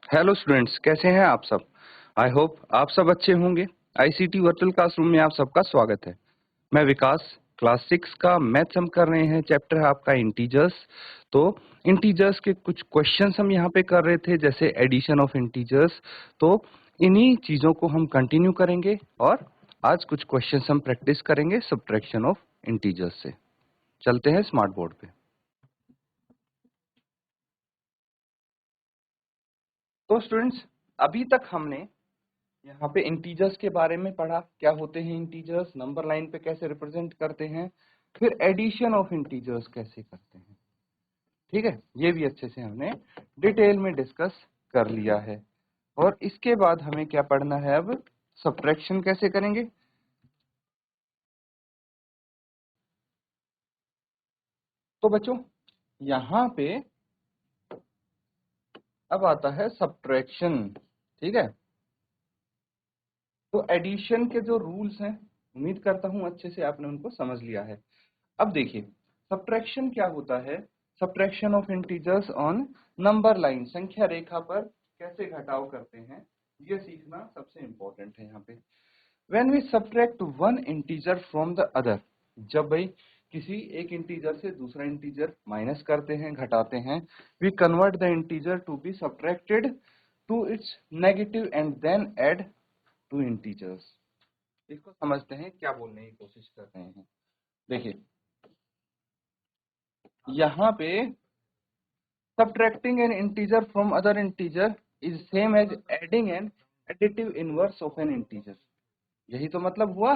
Hello students, कैसे हैं आप सब। आई होप आप सब अच्छे होंगे। आईसीटी वर्चुअल क्लासरूम में आप सबका स्वागत है। मैं विकास, क्लास 6 का मैथ्स हम कर रहे हैं। चैप्टर है आपका इंटीजर्स। तो इंटीजर्स के कुछ क्वेश्चंस हम यहाँ पे कर रहे थे, जैसे एडिशन ऑफ इंटीजर्स। तो इन्हीं चीजों को हम कंटिन्यू करेंगे और आज कुछ क्वेश्चंस हम प्रैक्टिस करेंगे सब्ट्रैक्शन ऑफ इंटीजर्स से। चलते हैं स्मार्ट बोर्ड पे। तो स्टूडेंट्स, अभी तक हमने यहाँ पे इंटीजर्स के बारे में पढ़ा, क्या होते हैं इंटीजर्स, नंबर लाइन पे कैसे रिप्रेजेंट करते हैं, फिर एडिशन ऑफ इंटीजर्स कैसे करते हैं। ठीक है, ये भी अच्छे से हमने डिटेल में डिस्कस कर लिया है। और इसके बाद हमें क्या पढ़ना है, अब सब्ट्रैक्शन कैसे करेंगे। तो बच्चों, यहाँ पे अब आता है सब्ट्रैक्शन। ठीक है, तो एडिशन के जो रूल्स हैं, उम्मीद करता हूं अच्छे से आपने उनको समझ लिया है। अब देखिए, सब्ट्रैक्शन क्या होता है। Subtraction of integers on number line, संख्या रेखा पर कैसे घटाव करते हैं, ये सीखना सबसे इंपॉर्टेंट है यहाँ पे। When we subtract one integer from the other, जब भाई किसी एक इंटीजर से दूसरा इंटीजर माइनस करते हैं, घटाते हैं, we convert the integer to be subtracted to its negative and then add two integers. इसको समझते हैं क्या बोलने की कोशिश कर रहे हैं। देखिए, यहाँ पे subtracting an integer from other integer is same as adding an additive inverse of an integer। यही तो मतलब हुआ।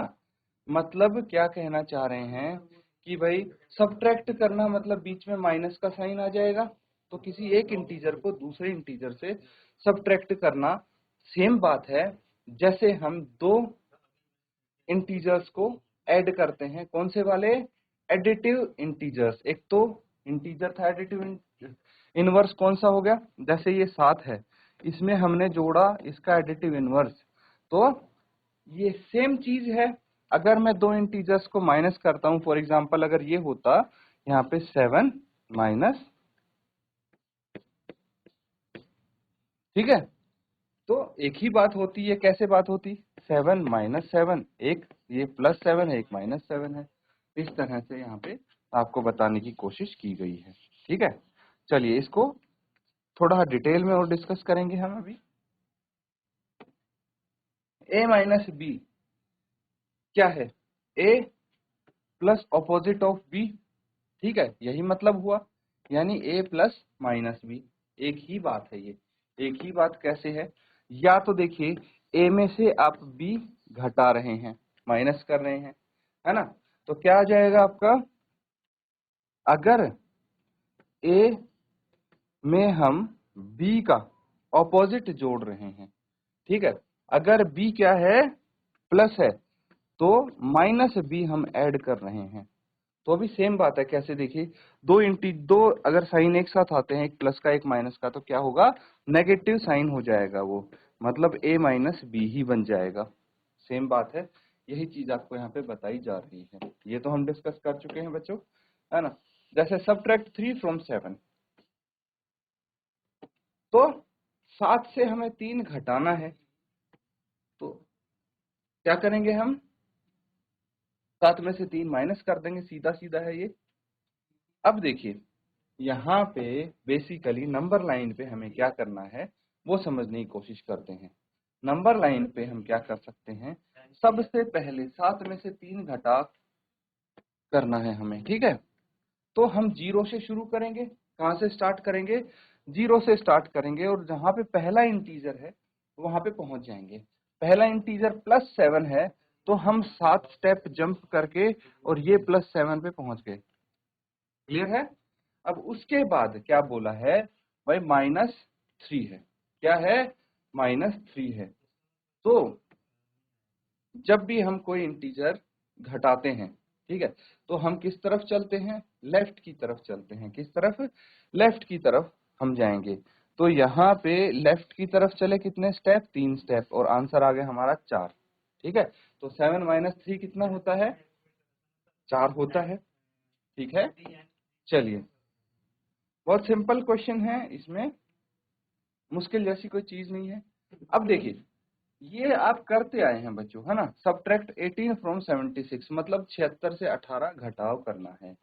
मतलब क्या कहना चाह रहे हैं कि भाई सब्ट्रैक्ट करना मतलब बीच में माइनस का साइन आ जाएगा, तो किसी एक इंटीजर को दूसरे इंटीजर से सब्ट्रैक्ट करना सेम बात है जैसे हम दो इंटीजर्स को ऐड करते हैं। कौन से वाले? Additive integers. एक तो इंटीजर था एडिटिव, इनवर्स कौन सा हो गया, जैसे ये 7 है, इसमें हमने जोड़ा इसका एडिटिव इनवर्स। तो ये सेम चीज है। अगर मैं दो इंटीजर्स को माइनस करता हूं, फॉर एग्जांपल अगर ये होता यहाँ पे 7 माइनस, ठीक है, तो एक ही बात होती है। कैसे बात होती? 7 माइनस 7, एक ये प्लस 7 है, एक माइनस 7 है। इस तरह से यहाँ पे आपको बताने की कोशिश की गई है। ठीक है, चलिए इसको थोड़ा डिटेल में और डिस्कस करेंगे हम अभी। a माइनस बी क्या है? a plus opposite of b। ठीक है, यही मतलब हुआ, यानी a प्लस माइनस बी, एक ही बात है ये। एक ही बात कैसे है? या तो देखिए, a में से आप b घटा रहे हैं, माइनस कर रहे हैं, है ना, तो क्या आ जाएगा आपका? अगर a में हम b का ऑपोजिट जोड़ रहे हैं, ठीक है, अगर b क्या है? प्लस है, तो माइनस b हम ऐड कर रहे हैं। तो अभी सेम बात है। कैसे? देखिए, दो अगर साइन एक साथ आते हैं, एक प्लस का एक माइनस का, तो क्या होगा? नेगेटिव साइन हो जाएगा वो, मतलब a माइनस बी ही बन जाएगा। सेम बात है, यही चीज आपको यहाँ पे बताई जा रही है। ये तो हम डिस्कस कर चुके हैं बच्चों, है ना। जैसे सब्ट्रैक्ट 3 फ्रॉम 7, तो 7 से हमें 3 घटाना है, तो क्या करेंगे हम? 7 में से 3 माइनस कर देंगे, सीधा सीधा है ये। अब देखिए, यहाँ पे बेसिकली नंबर लाइन पे हमें क्या करना है वो समझने की कोशिश करते हैं। नंबर लाइन पे हम क्या कर सकते हैं, सबसे पहले 7 में से 3 घटा करना है हमें। ठीक है, तो हम जीरो से शुरू करेंगे। कहाँ से स्टार्ट करेंगे? जीरो से स्टार्ट करेंगे, और जहाँ पे पहला इंटीजर है वहां पे पहुंच जाएंगे। पहला इंटीजर +7 है, तो हम 7 स्टेप जंप करके और ये +7 पे पहुंच गए। क्लियर है? अब उसके बाद क्या बोला है भाई? -3 है। क्या है? -3 है। तो जब भी हम कोई इंटीजर घटाते हैं, ठीक है, तो हम किस तरफ चलते हैं? लेफ्ट की तरफ चलते हैं। किस तरफ? लेफ्ट की तरफ हम जाएंगे। तो यहाँ पे लेफ्ट की तरफ चले कितने स्टेप? 3 स्टेप, और आंसर आ गया हमारा 4। ठीक है, तो 7 माइनस 3 कितना होता है? 4 होता है। ठीक है, चलिए, बहुत सिंपल क्वेश्चन है। इसमें मुश्किल जैसी कोई चीज नहीं है। अब देखिए, ये आप करते आए हैं बच्चों, है ना, सब्ट्रैक्ट 18 फ्रॉम 76, मतलब 76 से 18 घटाव करना है।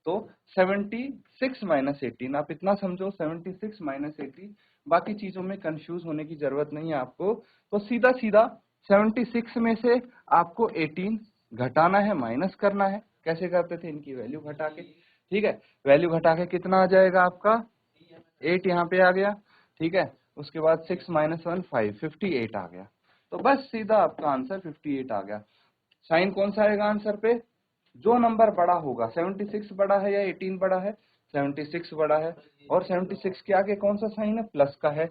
तो 76 माइनस 18, आप इतना समझो, 76 माइनस 18, बाकी चीजों में कंफ्यूज होने की जरूरत नहीं है आपको। तो सीधा सीधा 76 में से आपको 18 घटाना है, माइनस करना है। कैसे करते थे, इनकी वैल्यू घटा के, ठीक है। वैल्यू घटा के कितना आ जाएगा आपका, 8 यहाँ पे आ गया, ठीक है। उसके बाद 6 माइनस 1 5, 58 आ गया। तो बस सीधा आपका आंसर 58 आ गया। साइन कौन सा आएगा आंसर पे, जो नंबर बड़ा होगा। 76 बड़ा है या 18 बड़ा है, 76 बड़ा है। और 76 के आगे कौन सा साइन है, प्लस का है,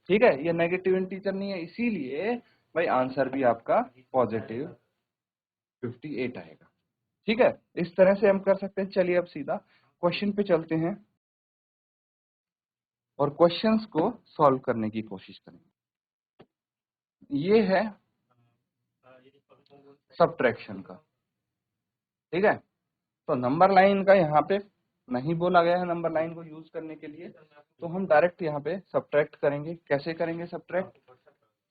ठीक है। ये नेगेटिव इंटीजर नहीं है, इसीलिए भाई आंसर भी आपका पॉजिटिव 58 आएगा, ठीक है। इस तरह से हम कर सकते हैं। चलिए अब सीधा क्वेश्चन पे चलते हैं और क्वेश्चंस को सॉल्व करने की कोशिश करेंगे। ये है सब्ट्रैक्शन का, ठीक है। तो नंबर लाइन का यहाँ पे नहीं बोला गया है नंबर लाइन को यूज करने के लिए, तो हम डायरेक्ट यहाँ पे सब्ट्रैक्ट करेंगे। कैसे करेंगे सब्ट्रैक्ट,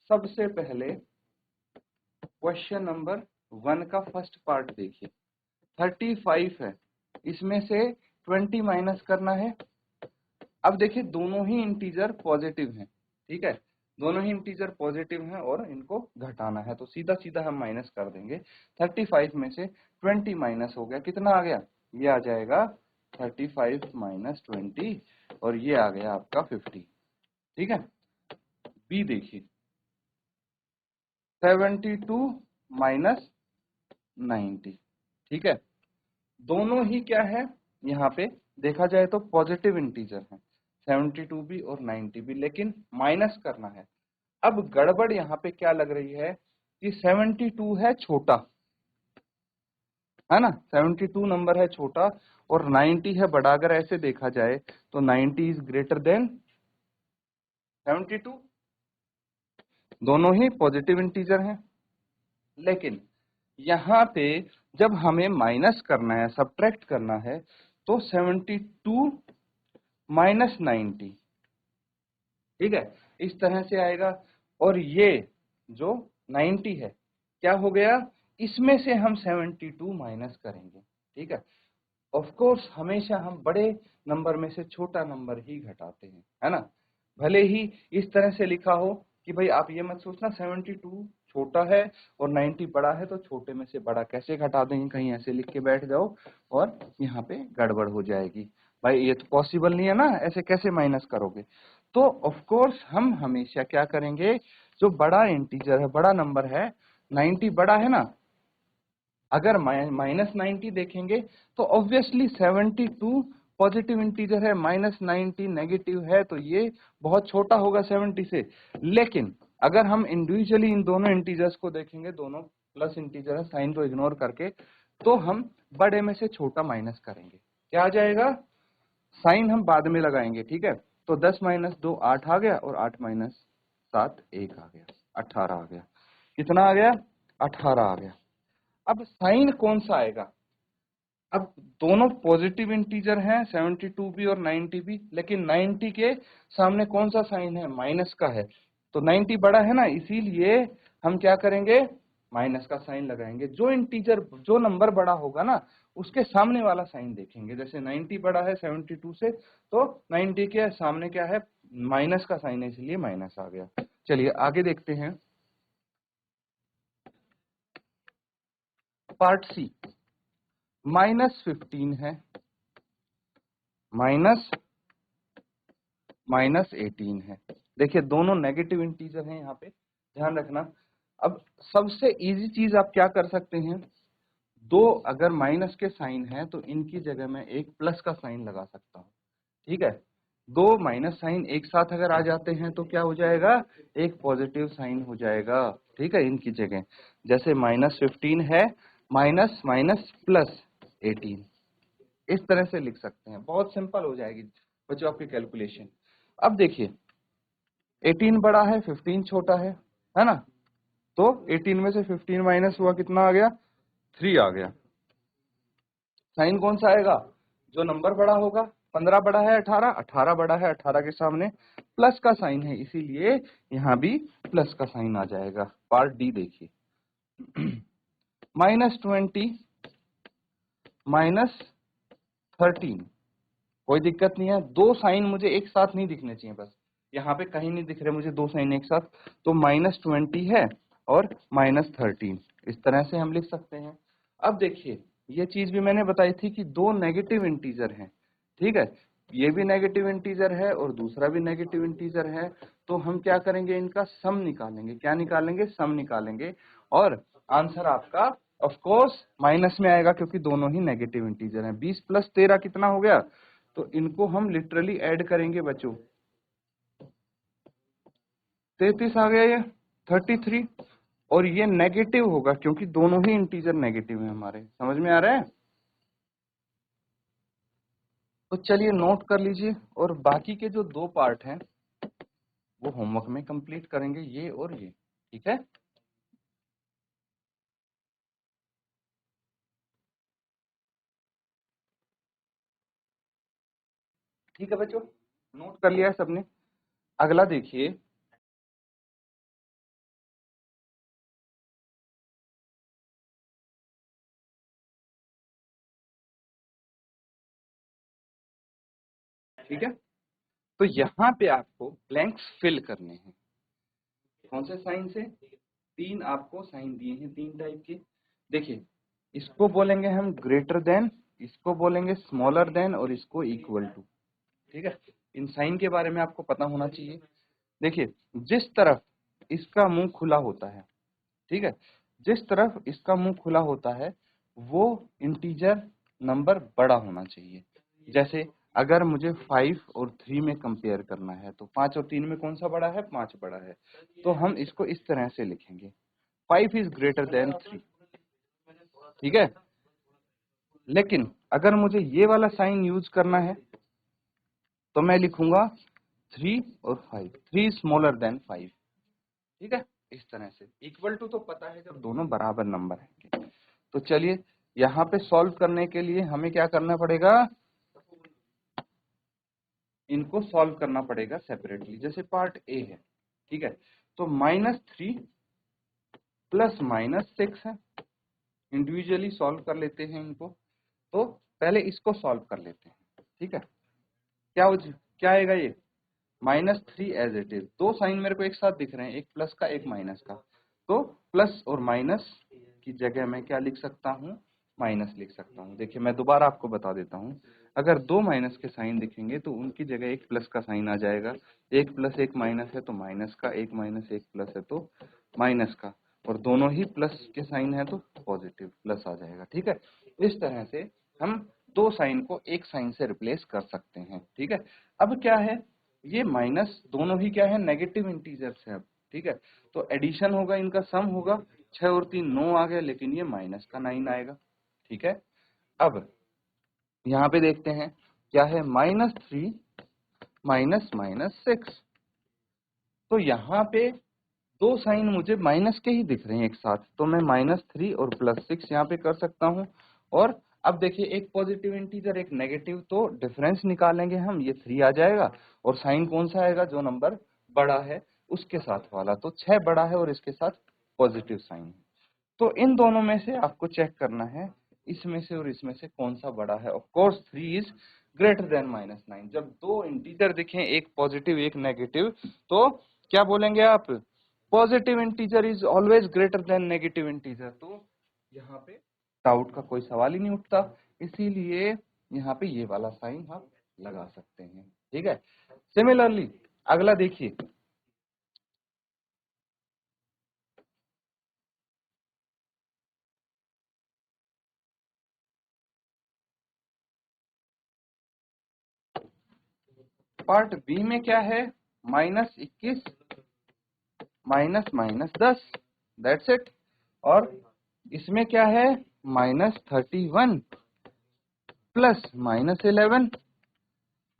सबसे पहले क्वेश्चन नंबर 1 का फर्स्ट पार्ट देखिए, 35 है, इसमें से 20 माइनस करना है। अब देखिए दोनों ही इंटीजर पॉजिटिव हैं, ठीक है, दोनों ही इंटीजर पॉजिटिव हैं और इनको घटाना है। तो सीधा सीधा हम माइनस कर देंगे। 35 में से 20 माइनस हो गया, कितना आ गया, ये आ जाएगा 35 माइनस 20, और ये आ गया आपका 50, ठीक है। बी देखिए, 72 माइनस 90, ठीक है। दोनों ही क्या है, यहाँ पे देखा जाए तो पॉजिटिव इंटीजर है, 72 भी और 90 भी, लेकिन माइनस करना है। अब गड़बड़ यहाँ पे क्या लग रही है कि 72 है छोटा, है ना, 72 नंबर है छोटा और 90 है बड़ा। अगर ऐसे देखा जाए तो 90 इज ग्रेटर देन 72, दोनों ही पॉजिटिव इंटीजर हैं। लेकिन यहाँ पे जब हमें माइनस करना है, सब्ट्रैक्ट करना है, तो 72 माइनस 90, ठीक है, इस तरह से आएगा। और ये जो 90 है क्या हो गया, इसमें से हम 72 माइनस करेंगे, ठीक है। ऑफ कोर्स हमेशा हम बड़े नंबर में से छोटा नंबर ही घटाते हैं, है ना। भले ही इस तरह से लिखा हो कि भाई आप ये मत सोचना 72 छोटा है और 90 बड़ा है, तो छोटे में से बड़ा कैसे घटा देंगे, कहीं ऐसे लिख के बैठ जाओ और यहाँ पे गड़बड़ हो जाएगी। भाई ये तो पॉसिबल नहीं है ना, ऐसे कैसे माइनस करोगे। तो ऑफ कोर्स हम हमेशा क्या करेंगे, जो बड़ा इंटीजर है, बड़ा नंबर है, 90 बड़ा है ना, अगर माइनस 90 देखेंगे तो ऑब्वियसली 72 पॉजिटिव इंटीजर है, माइनस 90 नेगेटिव है, तो ये बहुत छोटा होगा 70 से। लेकिन अगर हम इंडिविजुअली इन दोनों इंटीजर्स को देखेंगे, दोनों प्लस इंटीजर है, साइन को इग्नोर करके, तो हम बड़े में से छोटा माइनस करेंगे, क्या आ जाएगा, साइन हम बाद में लगाएंगे, ठीक है। तो 10 माइनस 2 8 आ गया, और 8 माइनस 7 1 आ गया, 18 आ गया। कितना आ गया, 18 आ गया। अब साइन कौन सा आएगा, अब दोनों पॉजिटिव इंटीजर हैं, 72 भी और 90 भी, लेकिन 90 के सामने कौन सा साइन है, माइनस का है। तो 90 बड़ा है ना, इसीलिए हम क्या करेंगे, माइनस का साइन लगाएंगे। जो इंटीजर, जो नंबर बड़ा होगा ना, उसके सामने वाला साइन देखेंगे। जैसे 90 बड़ा है 72 से, तो 90 के सामने क्या है, माइनस का साइन है, इसलिए माइनस आ गया। चलिए आगे देखते हैं, पार्ट सी, -15 है, माइनस 18 है। देखिए दोनों नेगेटिव इंटीजर हैं, यहाँ पे ध्यान रखना। अब सबसे इजी चीज आप क्या कर सकते हैं, दो अगर माइनस के साइन है तो इनकी जगह मैं एक प्लस का साइन लगा सकता हूँ, ठीक है। दो माइनस साइन एक साथ अगर आ जाते हैं तो क्या हो जाएगा, एक पॉजिटिव साइन हो जाएगा, ठीक है, इनकी जगह। जैसे -15 है, माइनस माइनस प्लस 18, इस तरह से लिख सकते हैं। बहुत सिंपल हो जाएगी बच्चों आपकी कैलकुलेशन। अब देखिए 18 बड़ा है, 15 छोटा है ना। तो 18 में से 15 माइनस हुआ, कितना आ गया, 3 आ गया। साइन कौन सा आएगा, जो नंबर बड़ा होगा, 15 बड़ा है 18, 18 बड़ा है 18 के सामने प्लस का साइन है, इसीलिए यहाँ भी प्लस का साइन आ जाएगा। पार्ट डी देखिए, -20 -13, कोई दिक्कत नहीं है, दो साइन मुझे एक साथ नहीं दिखने चाहिए, बस यहाँ पे कहीं नहीं दिख रहे मुझे दो साइन एक साथ, तो -20 है और -13, इस तरह से हम लिख सकते हैं। अब देखिए ये चीज भी मैंने बताई थी कि दो नेगेटिव इंटीजर हैं, ठीक है, ये भी नेगेटिव इंटीजर है और दूसरा भी नेगेटिव इंटीजर है, तो हम क्या करेंगे, इनका सम निकालेंगे। क्या निकालेंगे? सम निकालेंगे, और आंसर आपका ऑफ कोर्स माइनस में आएगा क्योंकि दोनों ही नेगेटिव इंटीजर हैं। 20 + 13 कितना हो गया? तो इनको हम लिटरली ऐड करेंगे बच्चों, 33 आ गया, ये 33, और ये नेगेटिव होगा क्योंकि दोनों ही इंटीजर नेगेटिव हैं हमारे। समझ में आ रहा है? तो चलिए नोट कर लीजिए, और बाकी के जो दो पार्ट हैं वो होमवर्क में कंप्लीट करेंगे, ये और ये, ठीक है। ठीक है बच्चों, नोट कर लिया है सबने। अगला देखिए, ठीक है, तो यहाँ पे आपको ब्लैंक्स फिल करने हैं। कौन से साइन से? तीन आपको साइन दिए हैं, तीन टाइप के। देखिए, इसको बोलेंगे हम ग्रेटर देन, इसको बोलेंगे स्मॉलर देन, और इसको इक्वल टू, ठीक है। इन साइन के बारे में आपको पता होना चाहिए। देखिए, जिस तरफ इसका मुंह खुला होता है, ठीक है, जिस तरफ इसका मुंह खुला होता है वो इंटीजर नंबर बड़ा होना चाहिए। जैसे अगर मुझे 5 और 3 में कंपेयर करना है तो 5 और 3 में कौन सा बड़ा है? 5 बड़ा है, तो हम इसको इस तरह से लिखेंगे, 5 इज ग्रेटर देन 3, ठीक है। लेकिन अगर मुझे ये वाला साइन यूज करना है तो मैं लिखूंगा 3 और 5, 3 स्मॉलर देन 5, ठीक है, इस तरह से। इक्वल टू तो पता है जब दोनों बराबर नंबर है। तो चलिए यहाँ पे सॉल्व करने के लिए हमें क्या करना पड़ेगा, इनको सॉल्व करना पड़ेगा सेपरेटली। जैसे पार्ट ए है, ठीक है, तो -3 प्लस -6 है, इंडिविजुअली सॉल्व कर लेते हैं इनको। तो पहले इसको सॉल्व कर लेते हैं, ठीक है। क्या आएगा ये? -3 एज इट इज, दो साइन मेरे को एक साथ दिख रहे हैं, एक प्लस का एक माइनस का, तो प्लस और माइनस की जगह मैं क्या लिख सकता हूँ? माइनस लिख सकता हूँ। देखिए मैं दोबारा आपको बता देता हूँ, अगर दो माइनस के साइन दिखेंगे तो उनकी जगह एक प्लस का साइन आ जाएगा। एक प्लस एक माइनस है तो माइनस का, एक माइनस एक प्लस है तो माइनस का, और दोनों ही प्लस के साइन है तो पॉजिटिव प्लस आ जाएगा, ठीक है। इस तरह से हम दो साइन को एक साइन से रिप्लेस कर सकते हैं, ठीक है। अब क्या है, ये माइनस दोनों ही क्या है? नेगेटिव इंटीजर्स है अब, ठीक है, तो एडिशन होगा, इनका सम होगा, 6 और 3 9 आ गया, लेकिन ये माइनस का 9 आएगा, ठीक है। अब यहाँ पे देखते हैं क्या है, -3 -6, तो यहाँ पे दो साइन मुझे माइनस के ही दिख रहे हैं एक साथ, तो मैं -3 और +6 यहाँ पे कर सकता हूँ। और अब देखिए, एक पॉजिटिव इंटीजर एक नेगेटिव, तो डिफरेंस निकालेंगे हम, ये 3 आ जाएगा, और साइन कौन सा आएगा? जो नंबर बड़ा है उसके साथ वाला, तो 6 बड़ा है और इसके साथ पॉजिटिव साइन है। तो इन दोनों में से आपको चेक करना है, इसमें से और इसमें से कौन सा बड़ा है। Of course 3 is greater than -9। जब दो इंटीजर दिखें, एक पॉजिटिव एक नेगेटिव, तो क्या बोलेंगे आप? Positive integer is always greater than negative integer. तो यहाँ पे डाउट का कोई सवाल ही नहीं उठता, इसीलिए यहाँ पे ये वाला साइन आप लगा सकते हैं, ठीक है। सिमिलरली अगला देखिए, पार्ट बी में क्या है? -21 -10, दैट्स इट। और इसमें क्या है? -31 प्लस -11।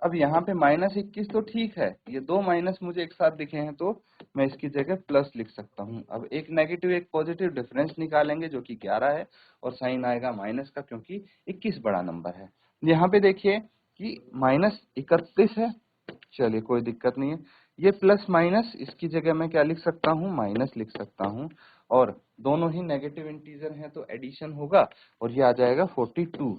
अब यहाँ पे -21 तो ठीक है, ये दो माइनस मुझे एक साथ दिखे हैं तो मैं इसकी जगह प्लस लिख सकता हूँ। अब एक नेगेटिव एक पॉजिटिव, डिफरेंस निकालेंगे जो कि 11 है, और साइन आएगा माइनस का क्योंकि 21 बड़ा नंबर है। यहाँ पे देखिए कि -31 है, चलिए कोई दिक्कत नहीं है। ये प्लस माइनस, इसकी जगह मैं क्या लिख सकता हूँ, माइनस लिख सकता हूँ, और दोनों ही नेगेटिव इंटीजर हैं तो एडिशन होगा और ये आ जाएगा 42।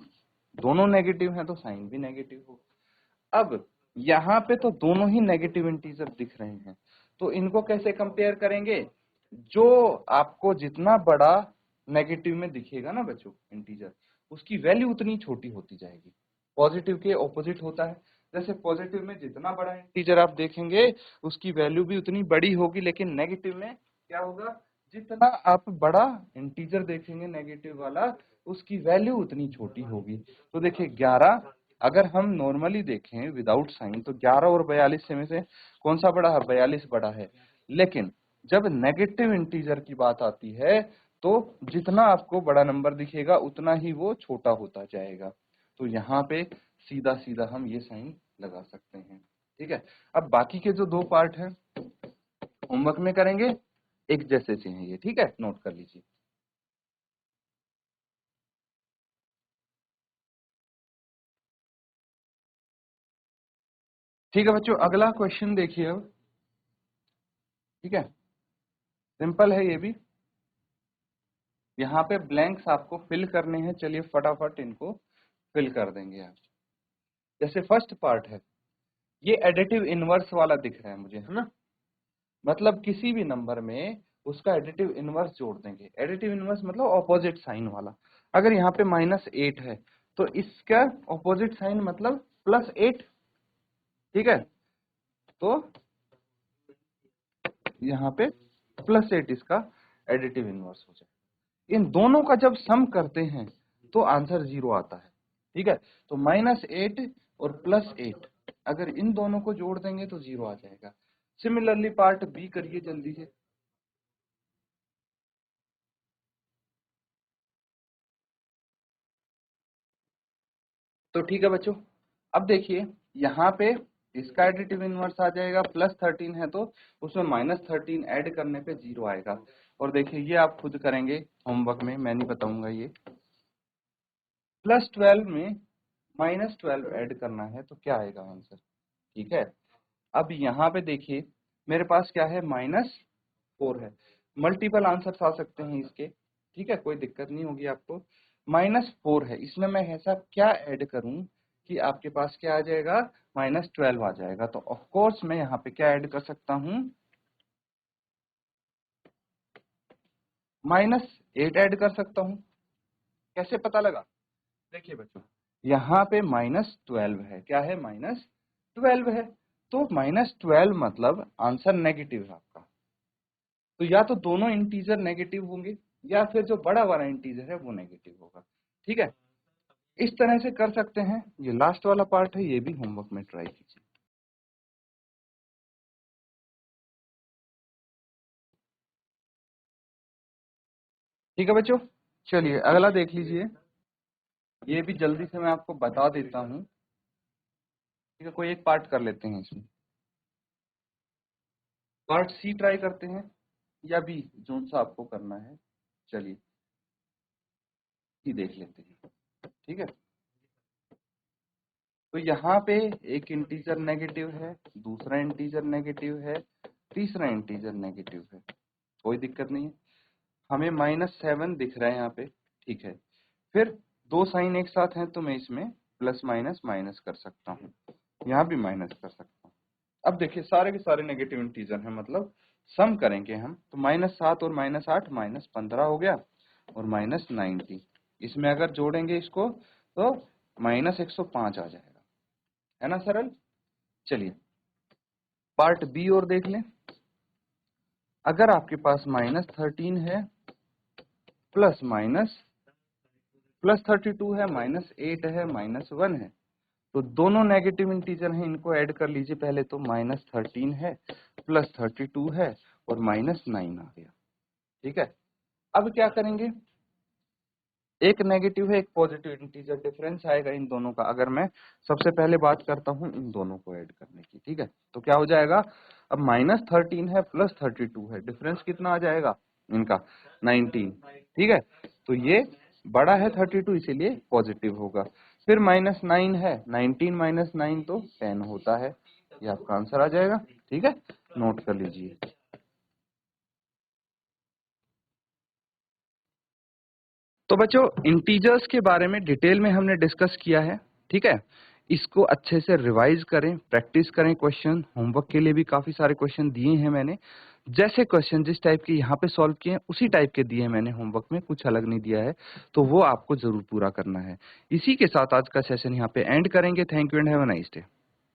दोनों नेगेटिव हैं तो साइन भी नेगेटिव होगा। अब यहाँ पे तो दोनों ही नेगेटिव इंटीजर दिख रहे हैं, तो इनको कैसे कंपेयर करेंगे? जो आपको जितना बड़ा नेगेटिव में दिखेगा ना बच्चों इंटीजर, उसकी वैल्यू उतनी छोटी होती जाएगी। पॉजिटिव के ऑपोजिट होता है, जैसे पॉजिटिव में जितना बड़ा इंटीजर आप देखेंगे उसकी वैल्यू भी उतनी बड़ी होगी, लेकिन नेगेटिव में क्या होगा, जितना आप बड़ा इंटीजर देखेंगे नेगेटिव वाला, उसकी वैल्यू उतनी छोटी होगी। तो देखिए 11, अगर हम नॉर्मली देखें विदाउट साइन तो 11 और 42 में से कौन सा बड़ा है? 42 बड़ा है। लेकिन जब नेगेटिव इंटीजर की बात आती है तो जितना आपको बड़ा नंबर दिखेगा उतना ही वो छोटा होता जाएगा। तो यहाँ पे सीधा सीधा हम ये साइन लगा सकते हैं। ठीक है, अब बाकी के जो 2 पार्ट हैं होमवर्क में करेंगे, एक जैसे से हैं ये, ठीक है, नोट कर लीजिए। ठीक है बच्चों, अगला क्वेश्चन देखिए अब। ठीक है, सिंपल है ये भी। यहाँ पे ब्लैंक्स आपको फिल करने हैं, चलिए फटाफट इनको फिल कर देंगे आप। जैसे फर्स्ट पार्ट है, ये एडिटिव इनवर्स वाला दिख रहा है मुझे, है ना, मतलब किसी भी नंबर में उसका एडिटिव इनवर्स जोड़ देंगे। एडिटिव इनवर्स मतलब ऑपोजिट साइन वाला। अगर यहाँ पे -8 है तो इसका ऑपोजिट साइन मतलब +8। ठीक है, तो यहाँ पे +8 इसका एडिटिव इनवर्स हो जाए। इन दोनों का जब सम करते हैं तो आंसर 0 आता है। ठीक है, तो -8 और +8 अगर इन दोनों को जोड़ देंगे तो 0 आ जाएगा। सिमिलरली पार्ट बी करिए जल्दी से। तो ठीक है बच्चों, अब देखिए यहाँ पे इसका एडिटिव इनवर्स आ जाएगा, +13 है तो उसमें -13 ऐड करने पे 0 आएगा। और देखिए ये आप खुद करेंगे होमवर्क में, मैं नहीं बताऊंगा ये। +12 में -12 ऐड करना है तो क्या आएगा आंसर? ठीक है, अब यहाँ पे देखिए मेरे पास क्या है, -4 है। मल्टीपल आंसर्स आ सकते हैं इसके, ठीक है, कोई दिक्कत नहीं होगी आपको। -4 है, इसमें मैं ऐसा क्या ऐड करूं कि आपके पास क्या आ जाएगा, -12 आ जाएगा। तो ऑफ कोर्स मैं यहाँ पे क्या ऐड कर सकता हूँ, -8 ऐड कर सकता हूँ। कैसे पता लगा? देखिए बच्चों, यहाँ पे -12 है, क्या है, -12 है, तो -12 मतलब आंसर नेगेटिव है आपका। तो या तो दोनों इंटीजर नेगेटिव होंगे या फिर जो बड़ा वाला इंटीजर है वो नेगेटिव होगा। ठीक है, इस तरह से कर सकते हैं। ये लास्ट वाला पार्ट है, ये भी होमवर्क में ट्राई कीजिए। ठीक है बच्चों, चलिए अगला देख लीजिए। ये भी जल्दी से मैं आपको बता देता हूँ। ठीक है, कोई एक पार्ट कर लेते हैं इसमें। पार्ट सी ट्राई करते हैं या बी, जो सा आपको करना है। चलिए सी देख लेते हैं। ठीक है, तो यहाँ पे एक इंटीजर नेगेटिव है, दूसरा इंटीजर नेगेटिव है, तीसरा इंटीजर नेगेटिव है। कोई दिक्कत नहीं है, हमें -7 दिख रहा है यहाँ पे। ठीक है, फिर 2 साइन एक साथ हैं तो मैं इसमें प्लस माइनस माइनस कर सकता हूँ, यहाँ भी माइनस कर सकता हूँ। अब देखिए सारे के सारे नेगेटिव इंटीजर हैं, मतलब सम करेंगे हम तो -7 और -8 -15 हो गया, और -90 इसमें अगर जोड़ेंगे इसको तो -105 आ जाएगा, है ना सरल। चलिए पार्ट बी और देख लें। अगर आपके पास -13 है प्लस माइनस +32 है, -8 है, -1 है, तो दोनों नेगेटिव इंटीजर हैं, इनको ऐड कर लीजिए पहले। तो -13 है, +32 है, और -9 आ गया। ठीक है, अब क्या करेंगे, एक नेगेटिव है एक पॉजिटिव इंटीजर, डिफरेंस आएगा इन दोनों का। अगर मैं सबसे पहले बात करता हूँ इन दोनों को ऐड करने की, ठीक है, तो क्या हो जाएगा, अब -13 है +32 है, डिफरेंस कितना आ जाएगा इनका, 19। ठीक है, तो ये बड़ा है 32 इसीलिए पॉजिटिव होगा। फिर -9 है, 19 - 9 तो 10 होता है। ये आपका आंसर आ जाएगा। ठीक है, नोट कर लीजिए। तो बच्चों, इंटीजर्स के बारे में डिटेल में हमने डिस्कस किया है। ठीक है, इसको अच्छे से रिवाइज करें, प्रैक्टिस करें। क्वेश्चन होमवर्क के लिए भी काफी सारे क्वेश्चन दिए हैं मैंने। जैसे क्वेश्चन जिस टाइप के यहाँ पे सॉल्व किए हैं उसी टाइप के दिए हैं मैंने होमवर्क में, कुछ अलग नहीं दिया है। तो वो आपको जरूर पूरा करना है। इसी के साथ आज का सेशन यहाँ पे एंड करेंगे। Thank you and have a nice day.